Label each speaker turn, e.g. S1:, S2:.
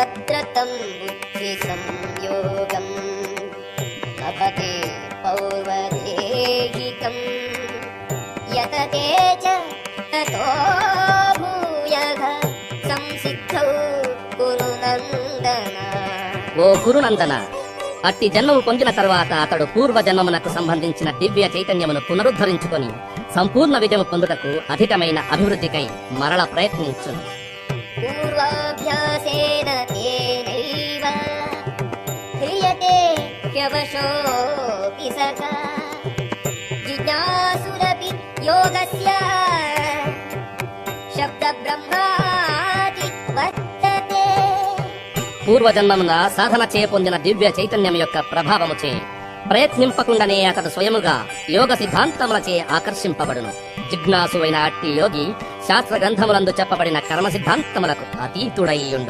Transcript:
S1: తత్ర తం బుద్ధి సంయోగం లభతే పౌర్వదేహికం యతతే చ తతో భూయః సంసిద్ధౌ కురునందన.
S2: ఓ కురునందన, అట్టి జన్మము పొందిన తర్వాత అతడు పూర్వ జన్మమునకు సంబంధించిన దివ్య చైతన్యమును పునరుద్ధరించుకొని సంపూర్ణ విజయము పొందుటకు అధికమైన అభివృద్ధికై మరల ప్రయత్నించును.
S1: పూర్వాభ్యాసేన తేనైవ హ్రియతే హ్యవశోऽపి సఖా జిజ్ఞాసురపి యోగస్య శబ్ద బ్రహ్మాది వర్తతే.
S2: పూర్వజన్మమున సాధన చే పొందిన దివ్య చైతన్యం యొక్క ప్రభావముచే ప్రయత్నింపకుండానే అతడు స్వయముగా యోగ సిద్ధాంతములచే ఆకర్షింపబడును. జిజ్ఞాసు అయిన అట్టి యోగి శాస్త్ర గ్రంథములందు చెప్పబడిన కర్మ సిద్ధాంతములకు అతీతుడై ఉండును.